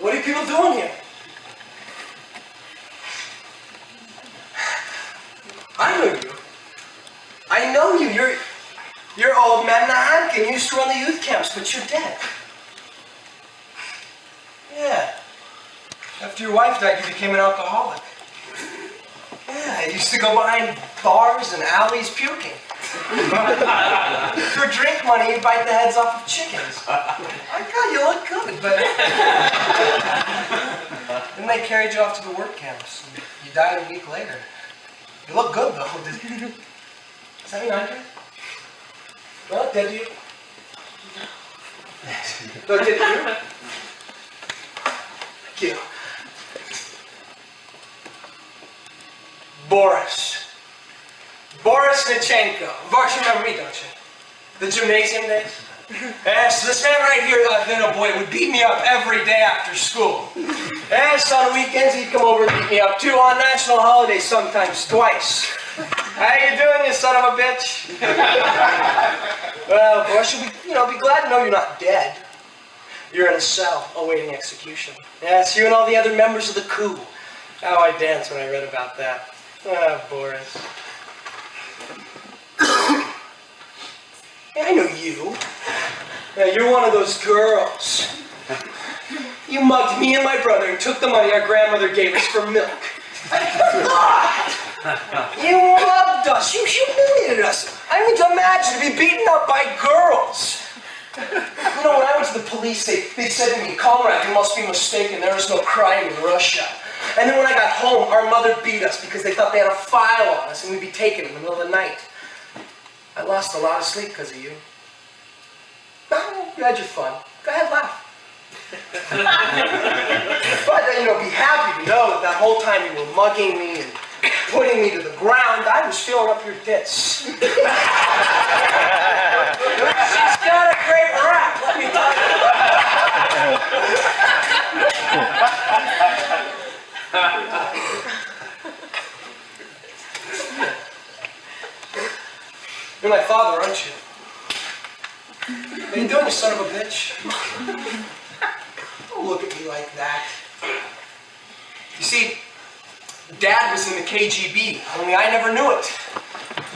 What are people doing here? I know you. I know you. You're old man Nahankin. You used to run the youth camps, but you're dead. Yeah. After your wife died, you became an alcoholic. Yeah, you used to go behind bars and alleys puking. For drink money, you'd bite the heads off of chickens. My God, you look good, but... Then they carried you off to the work camps. And you died a week later. You look good, though. Does that mean I'm dead? Well, dead to you? No, dead to you? Thank you. Boris Nichenko. Of course, you remember me, don't you? The gymnasium days? Yes, this man right here, then a boy, would beat me up every day after school. Yes, on weekends he'd come over and beat me up too, on national holidays sometimes twice. How you doing, you son of a bitch? Well, boy, should be glad to know you're not dead. You're in a cell awaiting execution. Yes, you and all the other members of the coup. How I danced when I read about that. Ah, Boris. Yeah, I know you. Yeah, you're one of those girls. You mugged me and my brother and took the money our grandmother gave us for milk. God! You mugged us. You humiliated us. I need to imagine to be beaten up by girls. You know, when I went to the police, they said to me, "Comrade, you must be mistaken. There is no crime in Russia." And then when I got home, our mother beat us because they thought they had a file on us and we'd be taken in the middle of the night. I lost a lot of sleep because of you. You had your fun. Go ahead, laugh. But then, be happy to know that whole time you were mugging me and putting me to the ground, I was filling up your tits. She's got a great rap, let me tell you. You're my father, aren't you? What are you doing, you son of a bitch? Don't look at me like that. You see, Dad was in the KGB, only I never knew it.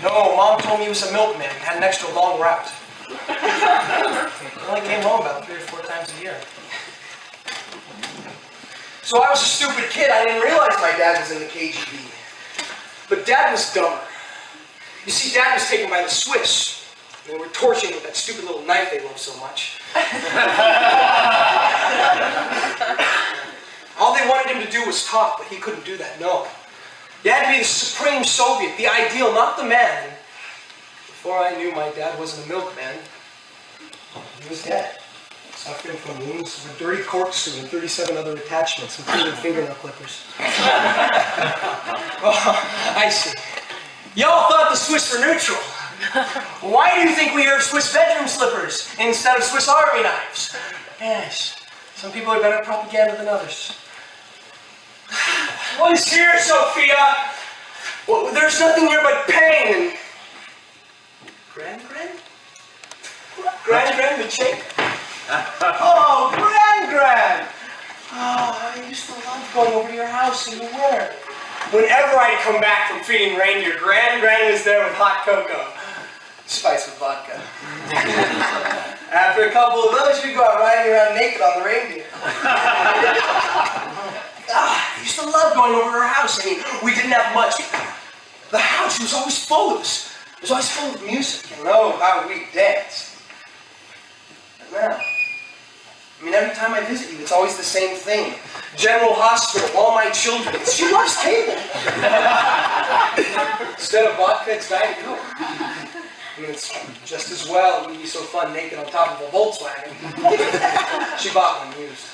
No, Mom told me he was a milkman and had an extra long route. He only came home about 3 or 4 times a year. So I was a stupid kid. I didn't realize my dad was in the KGB. But Dad was dumber. You see, Dad was taken by the Swiss. They were torching with that stupid little knife they love so much. All they wanted him to do was talk, but he couldn't do that, no. He had to be the supreme Soviet, the ideal, not the man. And before I knew my dad wasn't a milkman, he was dead. Suffering from wounds with a dirty corkscrew and 37 other attachments, including fingernail clippers. Oh, I see. Y'all thought the Swiss were neutral. Why do you think we have Swiss bedroom slippers instead of Swiss army knives? Yes, some people are better at propaganda than others. What is here, Sophia? Well, there's nothing here but pain and... Gran, the chick? Oh, Gran! Oh, I used to love going over to your house in the winter. Whenever I'd come back from feeding reindeer, Gran was there with hot cocoa. Spiced with vodka. After a couple of those, we'd go out riding around naked on the reindeer. I used to love going over to her house. I mean, we didn't have much. The house was always full of us. It was always full of music. And oh, how we danced. But now, every time I visit you, it's always the same thing. General Hospital, all my children. She loves cable. Instead of vodka, it's Diet Coke. It's just as well. It wouldn't be so fun naked on top of a Volkswagen. She bought one used.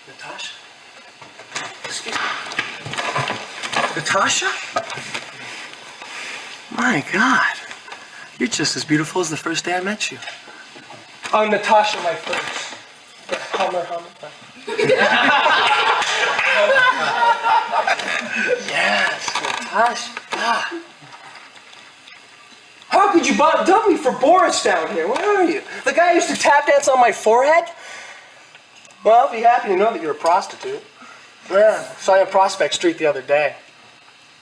Natasha? Excuse me. Natasha? My God. You're just as beautiful as the first day I met you. Oh, Natasha, my first. Hummer. Yes, Natasha. Ah. How could you dump me for Boris down here? Where are you? The guy who used to tap dance on my forehead? Well, I'll be happy to know that you're a prostitute. Yeah, saw you on Prospect Street the other day.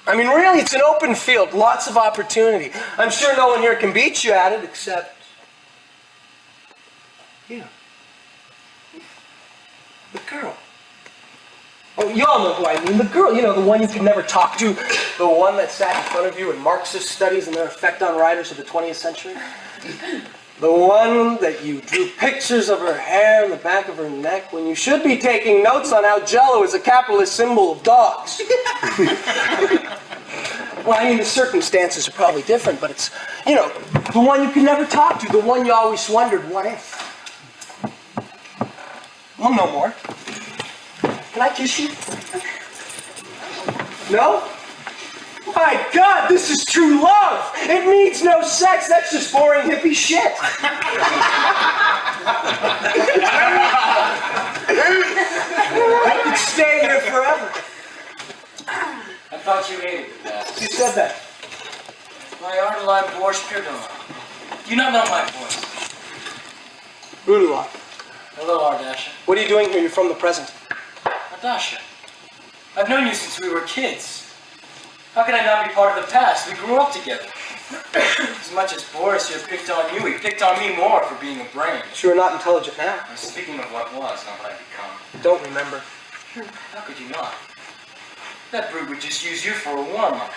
I mean, really, it's an open field, lots of opportunity. I'm sure no one here can beat you at it except you. The girl. Oh, y'all know who I mean. The girl, you know, the one you could never talk to. The one that sat in front of you in Marxist studies and their effect on writers of the 20th century. The one that you drew pictures of her hair in the back of her neck when you should be taking notes on how Jell-O is a capitalist symbol of dogs. Well, I mean, the circumstances are probably different, but it's, you know, the one you could never talk to, the one you always wondered, what if? Well, no more. Can I kiss you? No? My God, this is true love! It needs no sex, that's just boring hippie shit. I could stay here forever. I thought you hated that. Who said that? My Ardeline Borscht Perdue. Do you not know my voice? Rudolph. Hello, Ardasha. What are you doing here? You're from the present. Ardasha, I've known you since we were kids. How can I not be part of the past? We grew up together. As much as Boris here picked on you, he picked on me more for being a brain. So you're not intelligent now? I'm speaking of what was, not what I've become. Don't remember. How could you not? That brute would just use you for a warm-up.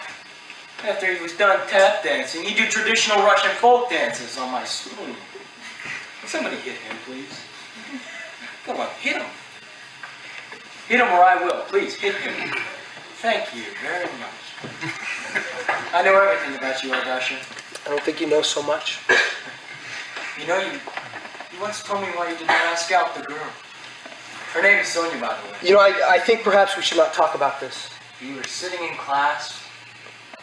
After he was done tap dancing, he'd do traditional Russian folk dances on my spoon. Somebody hit him, please. Come on, hit him. Hit him or I will. Please, hit him. Thank you very much. I know everything about you, Ardasha. I don't think you know so much. You know, you once told me why you did not ask out the girl. Her name is Sonia, by the way. You know, I think perhaps we should not talk about this. You were sitting in class,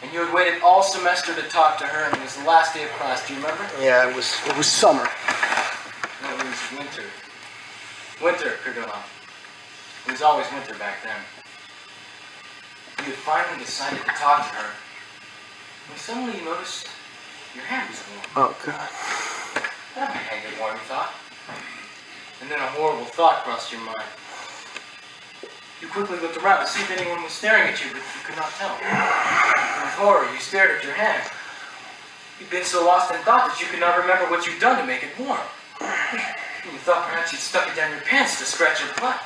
and you had waited all semester to talk to her, and it was the last day of class. Do you remember? Yeah, it was summer. No, it was winter. Winter, Perdue. It was always winter back then. You had finally decided to talk to her, when suddenly you noticed your hand was warm. Oh, God. That my hand get warm, you thought. And then a horrible thought crossed your mind. You quickly looked around to see if anyone was staring at you, but you could not tell. And with horror, you stared at your hand. You'd been so lost in thought that you could not remember what you'd done to make it warm. And you thought perhaps you'd stuck it down your pants to scratch your butt.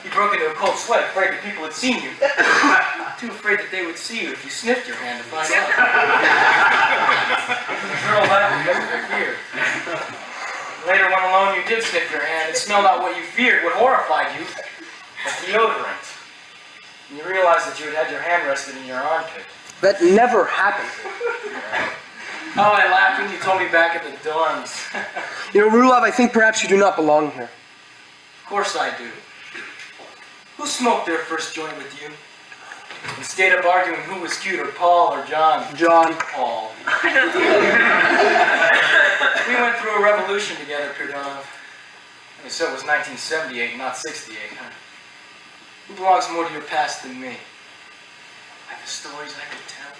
You broke into a cold sweat, afraid that people had seen you. Too afraid that they would see you if you sniffed your hand to find out. The girl laughed because of your fear. Later, when alone, you did sniff your hand and smelled out what you feared, what horrified you, a deodorant. And you realized that you had had your hand rested in your armpit. That never happened. Oh, I laughed when you told me back at the dorms. You know, Rudolph, I think perhaps you do not belong here. Of course I do. Who smoked their first joint with you? And stayed up arguing who was cuter, Paul or John? John. Paul. We went through a revolution together, Perdue. So it was 1978, not 68, huh? Who belongs more to your past than me? Like the stories I could tell.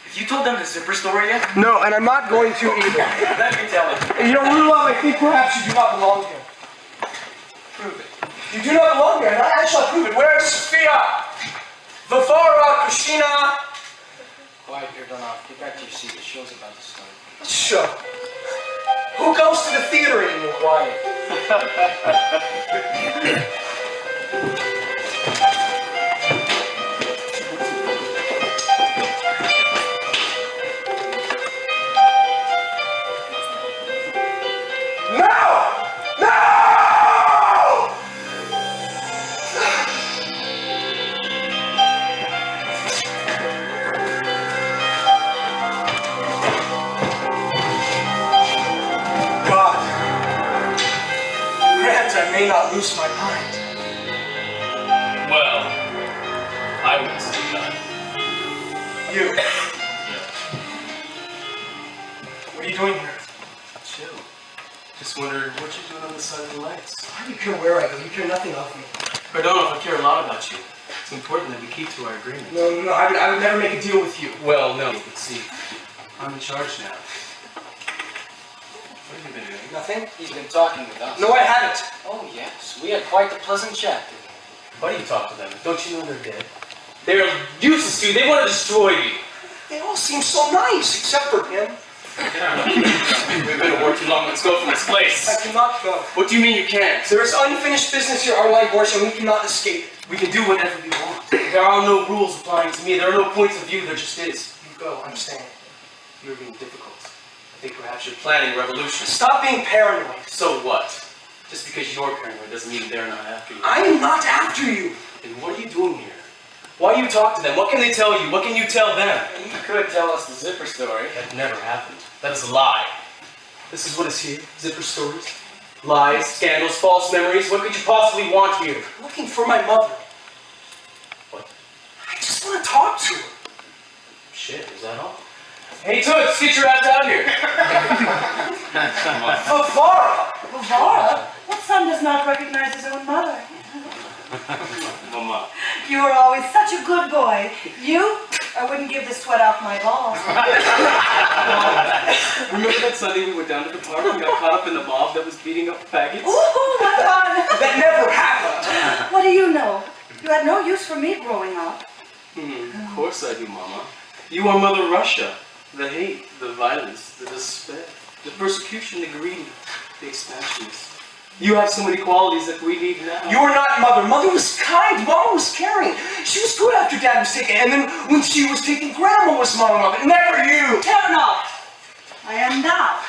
Have you told them the zipper story yet? No, and I'm not going to either. Let me tell it. You know, Rudolph, I think perhaps you do not belong here. Prove it. You do not belong here, and I shall prove it. Where is Sophia? Vavara, Krishna? Quiet, Perdue. Get back to your seat. The show's about to start. Show. Who goes to the theater anymore? Quiet. I may not lose my mind. Well, I wouldn't say that. You. Yeah. What are you doing here? Chill. Just wondered what you're doing on the side of the lights. Why do you care where I go? You care nothing of me. I don't know if I care a lot about you. It's It's important that we keep to our agreement. No, I would never make a deal with you. Well, no, but see, I'm in charge now. What have you been doing? Nothing? He's been talking with us. No, I haven't. Oh, yes. We had quite the pleasant chat today. Why do you talk to them? Don't you know they're dead? They're useless to you. They want to destroy you. They all seem so nice, except for him. We've been at work too long. Let's go from this place. I cannot go. What do you mean you can't? There is unfinished business here, our Borsche, and we cannot escape it. We can do whatever we want. There are no rules applying to me. There are no points of view. There just is. You go, I'm staying. You're being difficult. I think perhaps you're planning a revolution. Stop being paranoid. So what? Just because you're paranoid doesn't mean they're not after you. I am not after you. Then what are you doing here? Why do you talk to them? What can they tell you? What can you tell them? You could tell us the zipper story. That never happened. That is a lie. This is what is here. Zipper stories. Lies, scandals, false memories. What could you possibly want here? I'm looking for my mother. What? I just want to talk to her. Shit, is that all? Hey, Toots, get your ass out here. Come on. Favara! Favara? What son does not recognize his own mother? Mama. You were always such a good boy. You? I wouldn't give the sweat off my balls. Remember that Sunday we went down to the park and got caught up in the mob that was beating up faggots? Ooh, what fun! That never happened. What do you know? You had no use for me growing up. Of course I do, Mama. You are Mother Russia. The hate, the violence, the despair, the persecution, the greed, the expansionists. You have so many qualities that we need now. You were not Mother. Mother was kind. Mama was caring. She was good after Dad was taken. And then when she was taken, Grandma was Mama. But never you. Turn off! I am now.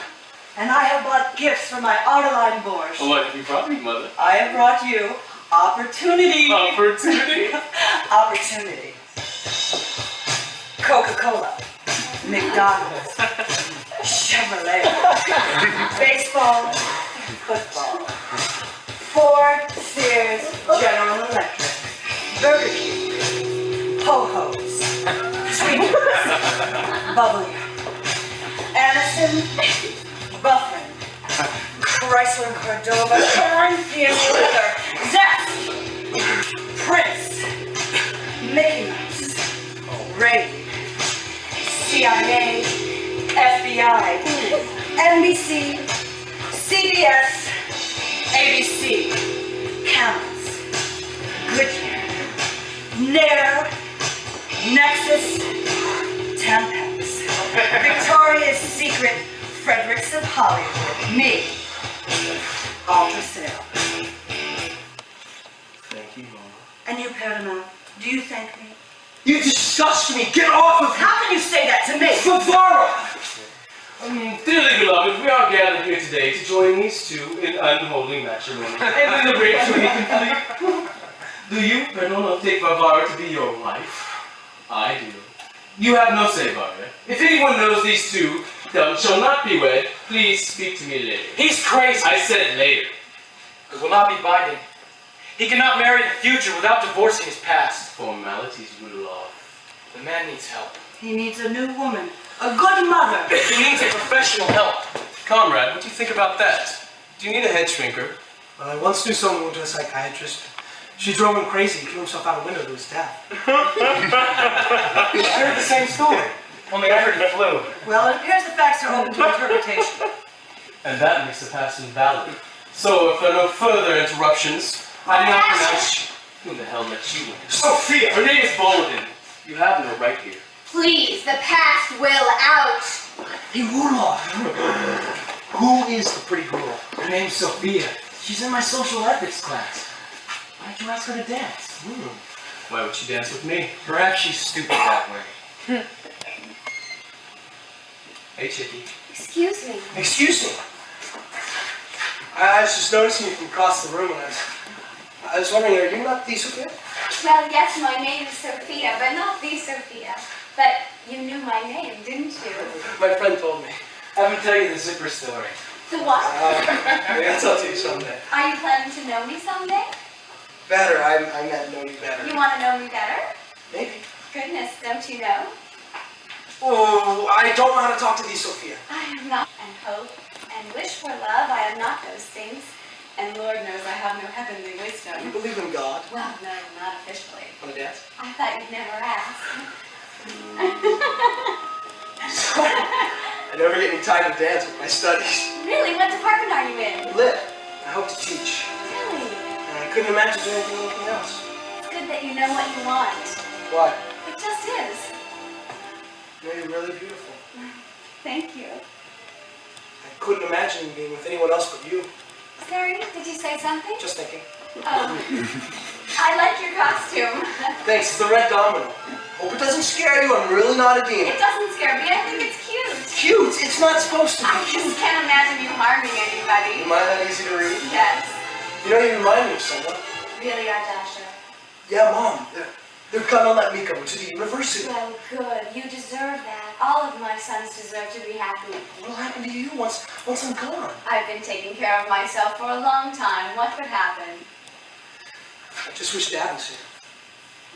And I have bought gifts for my Ardeline Borsche. Well, what have you brought me, Mother? I have brought you opportunity. Opportunity? Opportunity. Coca-Cola. McDonald's. Chevrolet. Baseball. Football. Ford, Sears, General Electric, Burger King, Ho-Hos, Tweakers, Bubble Gum, Anderson, Buffin, Chrysler Cordova, Corinthian Leather, Zest, Prince, Mickey Mouse, Raid, CIA, FBI, NBC, CBS, ABC, Camels, Goodyear, Nair, Nexus, Tampax, Victoria's Secret, Fredericks of Hollywood, me, Ultra Sale. Thank you, Mama. And you, Perdue, do you thank me? You disgust me. Get off of me. How can you say that to me? Favara! Dearly beloved, we are gathered here today to join these two in unholy matrimony and in the rape to be complete. Do you, Perdue, take Varvara to be your wife? I do. You have no say, Varvara. If anyone knows these two shall not be wed, please speak to me later. He's crazy. I said later. It will not be binding. He cannot marry the future without divorcing his past. Formalities will love. The man needs help. He needs a new woman, a good mother. He needs a professional help. Comrade, what do you think about that? Do you need a head shrinker? Well, I once knew someone who went to a psychiatrist. She drove him crazy and threw himself out a window to his death. I heard the same story. Only I heard he flew. Well, it appears the facts are open to interpretation. And that makes the past invalid. So, if there are no further interruptions, I do not pronounce... Who the hell let you in? Sophia! Her name is Bolden. You have no right here. Please, the past will out. Hey, Rudolph! Who is the pretty girl? Her name's Sophia. She's in my social ethics class. Why'd you ask her to dance? Why would she dance with me? Perhaps she's stupid that way. Hey, Chickie. Excuse me. Excuse me. I was just noticing you from across the room, and I was wondering, are you not the Sophia? Well, yes, my name is Sophia, but not the Sophia. But you knew my name, didn't you? My friend told me. Have him tell you the zipper story. The what? Maybe I'll tell you someday. Are you planning to know me someday? Better, I meant know you better. You want to know me better? Maybe. Goodness, don't you know? Oh, I don't know how to talk to thee, Sophia. I am not, and hope, and wish for love. I am not those things. And Lord knows I have no heavenly You wisdom. believe in God? Well, no, not officially. Want to dance? I thought you'd never ask. Sorry. I never get any time to dance with my studies. Really? What department are you in? Lit. I hope to teach. Really? And I couldn't imagine doing anything else. It's good that you know what you want. Why? It just is. You're really beautiful. Thank you. I couldn't imagine being with anyone else but you. Sorry, did you say something? Just thinking. I like your costume. Thanks, it's the red domino. Hope it doesn't scare you. I'm really not a demon. It doesn't scare me. I think it's cute. Cute? It's not supposed to be I cute. just can't imagine you harming anybody. Am I that easy to read? Yes. You know, you remind me of someone. Really, Ardasha? Yeah, Mom. They're gonna let me go to the university. Well, good. You deserve that. All of my sons deserve to be happy. What'll happen to you once I'm gone? I've been taking care of myself for a long time. What could happen? I just wish Dad was here.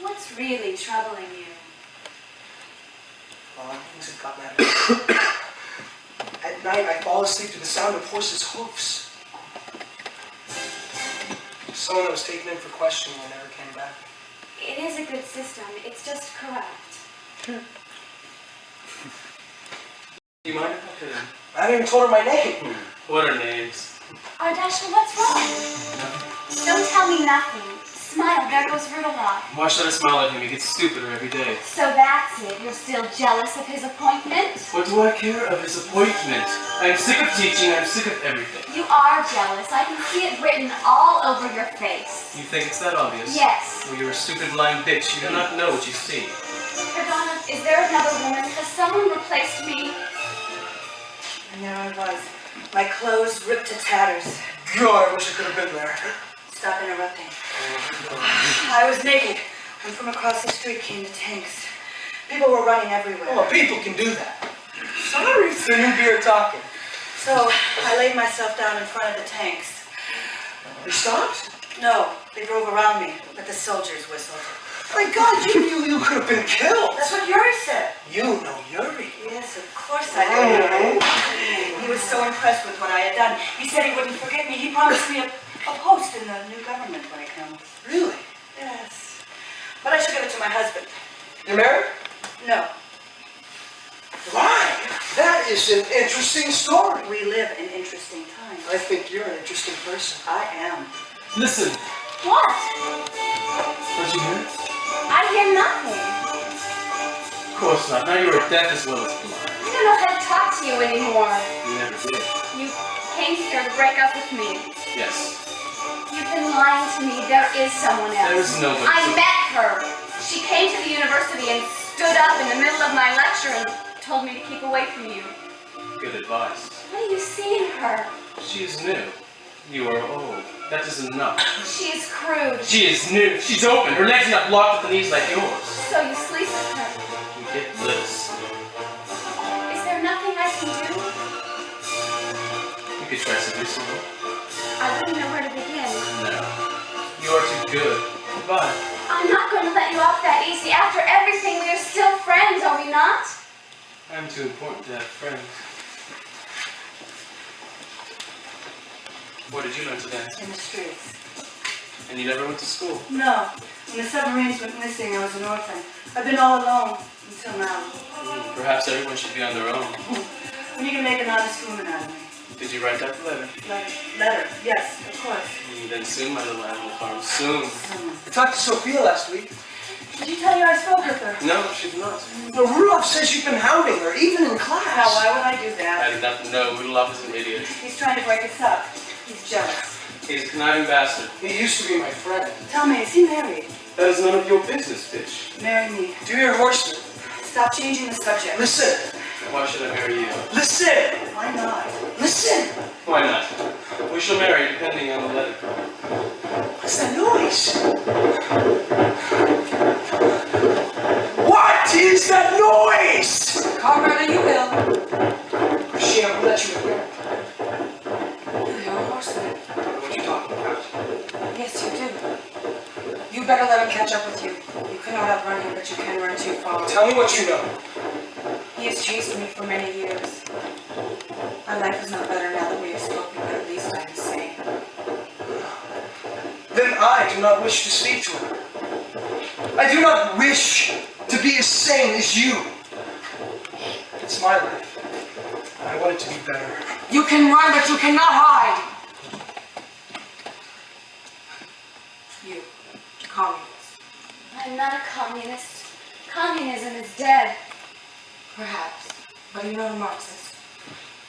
What's really troubling you? Well, things have gotten out of hand. At night, I fall asleep to the sound of horses' hoofs. Someone that was taken in for questioning and never came back. It is a good system. It's just corrupt. Do you mind if I could? I haven't even told her my name. What are names? Ardasha, what's wrong? Don't tell me nothing. Smile, there goes Rudolph. Why should I smile at him? He gets stupider every day. So that's it. You're still jealous of his appointment? What do I care of his appointment? I'm sick of teaching. I'm sick of everything. You are jealous. I can see it written all over your face. You think it's that obvious? Yes. Well, you're a stupid blind bitch. You do not know what you see. Perdona, is there another woman? Has someone replaced me? And there I was, my clothes ripped to tatters. God, I wish I could have been there. Stop interrupting. I was naked, and from across the street came the tanks. People were running everywhere. Oh, people can do that. Sorry, it's the new beer talking. So I laid myself down in front of the tanks. They stopped? No, they drove around me, but the soldiers whistled. My God, you could have been killed. That's what Yuri said. You know Yuri. Yes, of course I do. He was so impressed with what I had done. He said he wouldn't forget me. He promised me a post in the new government when I come. Really? Yes. But I should give it to my husband. You're married? No, Why? That is an interesting story. we live in interesting times. I think you're an interesting person. I am. Listen. What? Don't you hear? I hear nothing. Of course not. Now you are deaf as well as blind. I don't know how to talk to you anymore. You never did. You came here to break up with me. Yes. You've been lying to me. There is someone else. There is nobody. I met her. She came to the university and stood up in the middle of my lecture and told me to keep away from you. Good advice. What do you see in her? She is new. You are old. That is enough. She is crude. She is new. She's open. Her legs are not blocked at the knees like yours. So you sleep with her. You get bliss. Is there nothing I can do? You could try seducing her. I wouldn't know where to begin. No. You are too good. Goodbye. I'm not going to let you off that easy. After everything, we are still friends, are we not? I'm too important to have friends. Where did you learn to dance? In the streets. And you never went to school? No. When the submarines went missing, I was an orphan. I've been all alone until now. Perhaps everyone should be on their own. When you can make an honest woman out of me. Did you write that letter? Letter, yes, of course. Then soon, my little animal farm. Soon. I talked to Sophia last week. Did you tell you I spoke with her? No, she's not. No, Rudolph says you've been hounding her, even in class. Now, why would I do I that? did not know. Rudolph is an idiot. He's trying to break us up. He's jealous. He's a conniving bastard. He used to be my friend. Tell me, is he married? That is none of your business, bitch. Marry me. Do you hear horseman? Stop changing the subject. Listen. Why should I marry you? Listen. Why not? Listen. Why not? We shall marry depending on the letter. What's that noise? What is that noise? Comrade, you will. Christina, who let you in here? You're a horseman. What are you talking about? Yes, you do. You better let him catch up with you. You cannot outrun him, but you can run too far. Tell me what you know. He has chased me for many years. My life is not better now that we have spoken, but at least I am sane. I do not wish to speak to her. I do not wish to be as sane as you. It's my life. I want it to be better. You can run, but you cannot hide. You, communist. I'm not a communist. Communism is dead. Perhaps, but you're not a Marxist.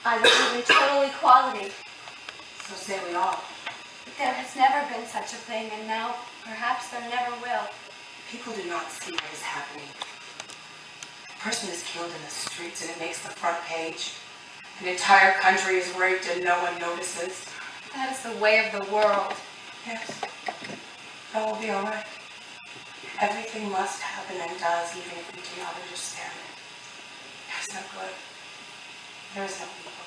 I believe in total equality. So say we all. There has never been such a thing, and now perhaps there never will. People do not see what is happening. A person is killed in the streets and it makes the front page. An entire country is raped and no one notices. That is the way of the world. Yes, that will be all right. Everything must happen and does, even if we do not understand it. There's no good. There is no evil.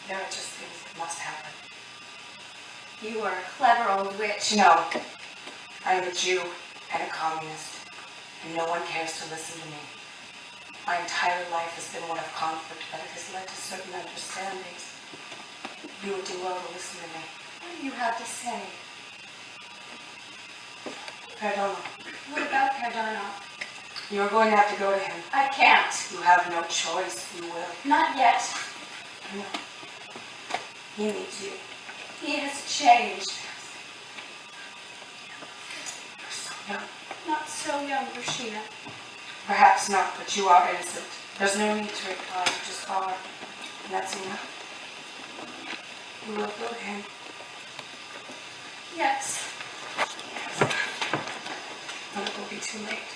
There are just things that must happen. You are a clever old witch. No, I am a Jew and a communist, and no one cares to listen to me. My entire life has been one of conflict, but it has led to certain understandings. You would do well to listen to me. What do you have to say? Perdue, What about Perdue? you're going to have to go to him. I can't. You have no choice. You will. Not yet. No. He needs you. He has changed. You're so young. Not so young, Rashina. Perhaps not, but you are innocent. There's no need to reply. You just are. And that's enough. You will go to him. Yes. But it will be too late.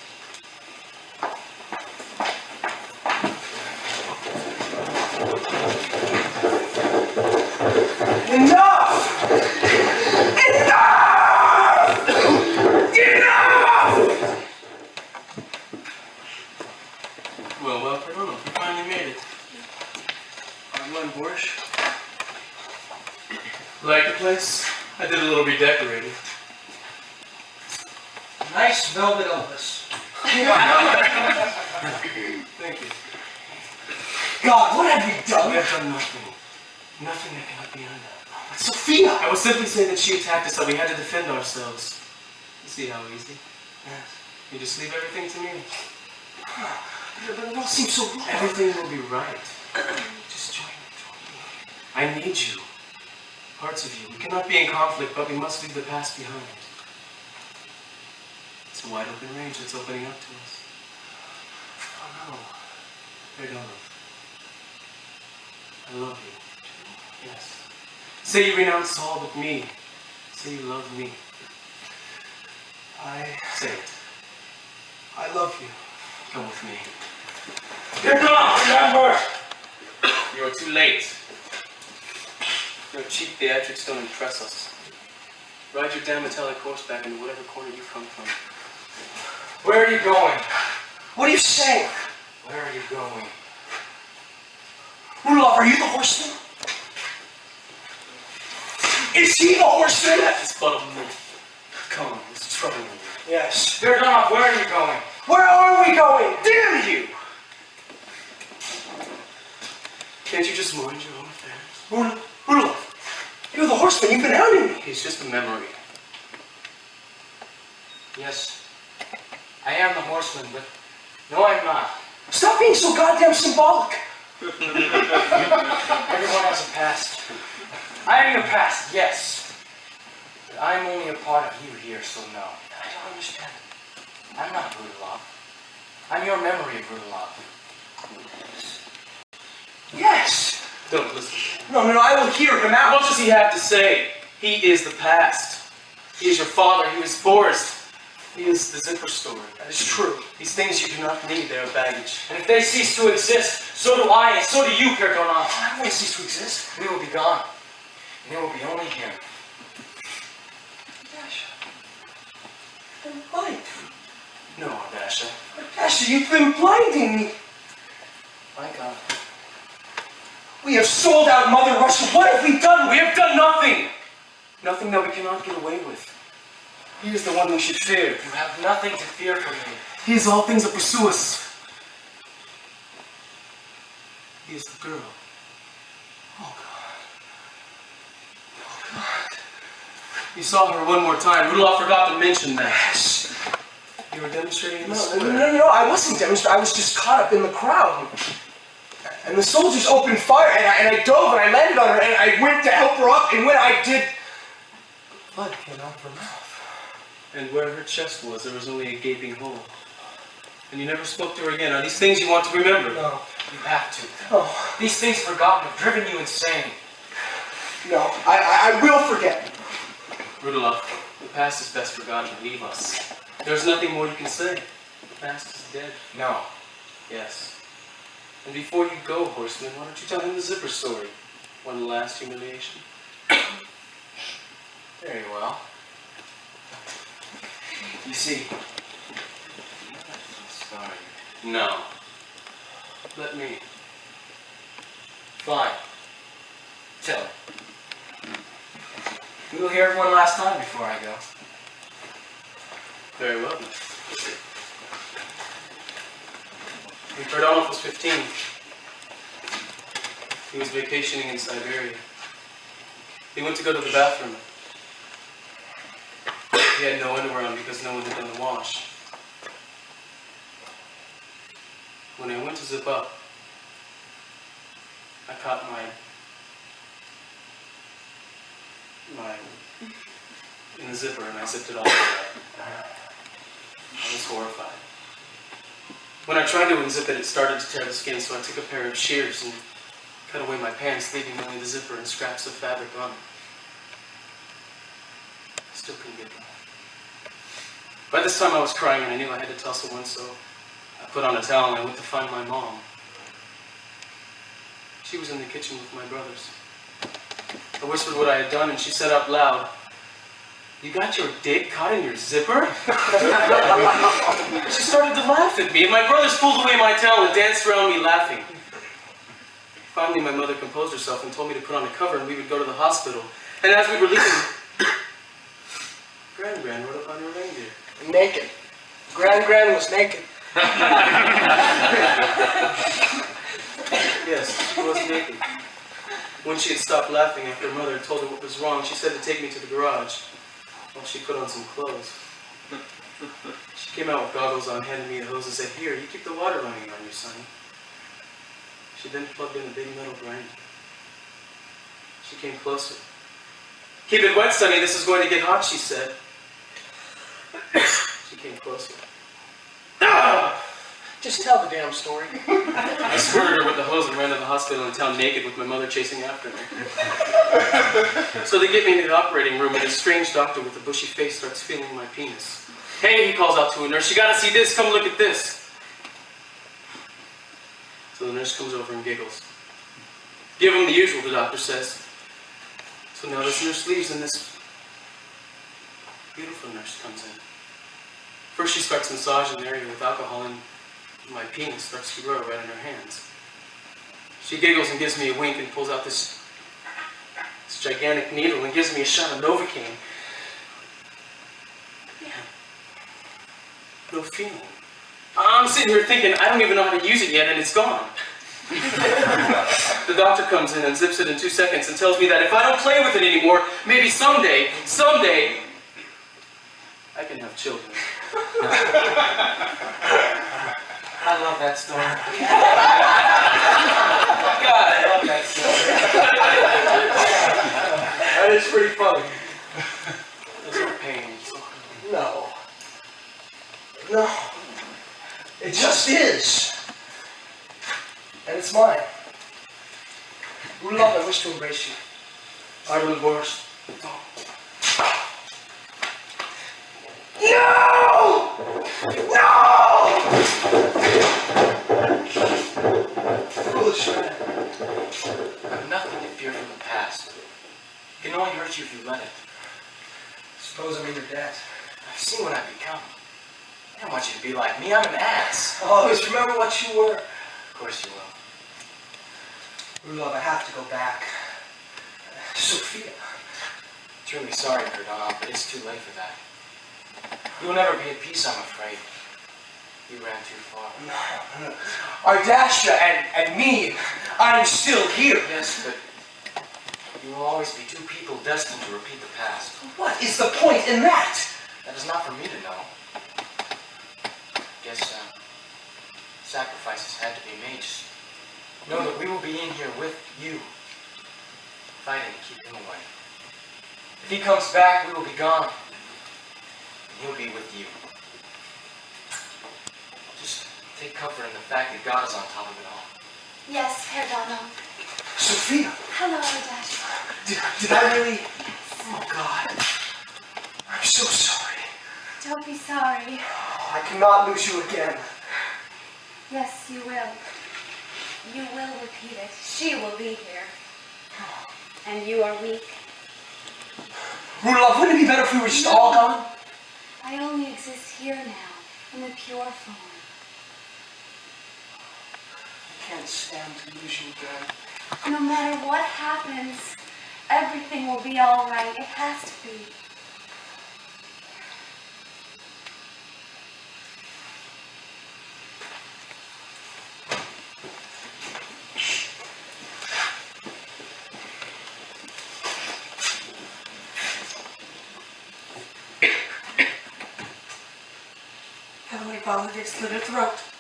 Enough! Enough! Enough! Well, Perdue, you finally made it. I'm Borscht. Like the place? I did a little redecorating. Nice velvet Elvis. Thank you. God, what have you done? We have done nothing. Nothing that cannot be undone. But Sophia! I will simply say that she attacked us, so we had to defend ourselves. You see how easy? Yes. You just leave everything to me. But it all seems so wrong. Everything will be right. Just join me. I need you. Parts of you. We cannot be in conflict, but we must leave the past behind. It's a wide open range that's opening up to us. Oh no. Perdue. I love you. Yes. Say you renounce all but me. Say you love me. Say it. I love you. Come with me. Remember! You are too late. Your cheap theatrics don't impress us. Ride your damn metallic horse back into whatever corner you come from. Where are you going? What are you saying? Where are you going? Rudolph, are you the horseman? Is he the horseman? It's but a myth. Come on, it's troubling you. Yes. Perdue, where are you going? Where are we going? Damn you! Can't you just mind your own affairs? Rudolph, you're the horseman. You've been hounding me. He's just a memory. Yes, I am the horseman, but no, I'm not. Stop being so goddamn symbolic. Everyone has a past. I am your past, yes. But I'm only a part of you here, so no. I don't understand. I'm not Rudolph. I'm your memory of Rudolph. Yes. Don't listen. No, I will hear him out. What does he have to say? He is the past. He is your father. He was Boris. He is the zipper story. That is true. These things you do not need, they are baggage. And if they cease to exist, so do I, and so do you, Perdue. I don't want to cease to exist. We will be gone. And there will be only him. Dasha. You've been blind. No, Dasha. Dasha, you've been blinding me. My God. We have sold out Mother Russia. What have we done? We have done nothing! Nothing that we cannot get away with. He is the one we should fear. You have nothing to fear from me. He is all things that pursue us. He is the girl. Oh, God. Oh, God. You saw her one more time. Rudolph forgot to mention that. You were demonstrating in the square. No, I wasn't demonstrating. I was just caught up in the crowd. And the soldiers opened fire, and I dove, and I landed on her, and I went to help her up, and when I did, blood came out of her mouth. And where her chest was, there was only a gaping hole. And you never spoke to her again. Are these things you want to remember? No. You have to. Oh. These things forgotten have driven you insane. No, I will forget. Rudolph, the past is best forgotten. Leave us. There's nothing more you can say. The past is dead. No. Yes. And before you go, Horseman, why don't you tell him the zipper story? One last humiliation. Very well. You see, sorry. No. Let me. Fine. Tell her. We'll hear it one last time before I go. Very well. When Perdue was 15, he was vacationing in Siberia. He went to go to the bathroom. He had no underwear on because no one had done the wash. When I went to zip up, I caught my in the zipper and I zipped it all up. I was horrified. When I tried to unzip it, it started to tear the skin, so I took a pair of shears and cut away my pants, leaving only the zipper and scraps of fabric on it. I still couldn't get them off. By this time I was crying and I knew I had to tell someone, so I put on a towel and I went to find my mom. She was in the kitchen with my brothers. I whispered what I had done and she said out loud, "You got your dick caught in your zipper?" She started to laugh at me and my brothers pulled away my towel and danced around me laughing. Finally my mother composed herself and told me to put on a cover and we would go to the hospital. And as we were leaving, Gran rode up on her reindeer. Naked. Gran was naked. Yes, she was naked. When she had stopped laughing after Mother had told her what was wrong, she said to take me to the garage while she put on some clothes. She came out with goggles on, handed me a hose and said, "Here, you keep the water running on you, sonny." She then plugged in a big metal grinder. She came closer. "Keep it wet, sonny, this is going to get hot," she said. She came closer. Ah! Just tell the damn story. I squirted her with the hose and ran to the hospital in town naked with my mother chasing after me. So they get me into the operating room and a strange doctor with a bushy face starts feeling my penis. "Hey," he calls out to a nurse, "you gotta see this, come look at this." So the nurse comes over and giggles. "Give him the usual," the doctor says. So now this nurse leaves and this beautiful nurse comes in. First she starts massaging the area with alcohol and my penis starts to grow right in her hands. She giggles and gives me a wink and pulls out this gigantic needle and gives me a shot of Novocaine. Yeah. No feeling. I'm sitting here thinking, I don't even know how to use it yet and it's gone. The doctor comes in and zips it in 2 seconds and tells me that if I don't play with it anymore, maybe someday, I can have children. I love that story. God, I love that story. That is pretty funny. There's no pain. No. No. It just is. And it's mine. Rudolph, I wish to embrace you. I will divorce. No! No! Foolish man. I have nothing to fear from the past. It can only hurt you if you let it. Suppose I'm in your debt. I've seen what I've become. I don't want you to be like me. I'm an ass. Always remember what you were. Of course you will. Rudolph, I have to go back. Sophia. Truly sorry, Perdue, but it's too late for that. You will never be at peace, I'm afraid. You ran too far. No. Ardasha and me, I'm still here. Yes, but You will always be two people destined to repeat the past. What is the point in that? That is not for me to know. Guess sacrifices had to be made. Just know that we will be in here with you, fighting to keep him away. If he comes back, we will be gone, and he'll be with you. Just take comfort in the fact that God is on top of it all. Yes, Perdue. Sophia, Hello, Dash. did I really? Oh, God. I'm so sorry. Don't be sorry. Oh, I cannot lose you again. Yes, you will. You will repeat it. She will be here. And you are weak. Rudolph, wouldn't it be better if we were just all gone? I only exist here now, in the pure form. I can't stand to lose you again. No matter what happens, everything will be all right. It has to be. Heavenly Father, they slit her throat.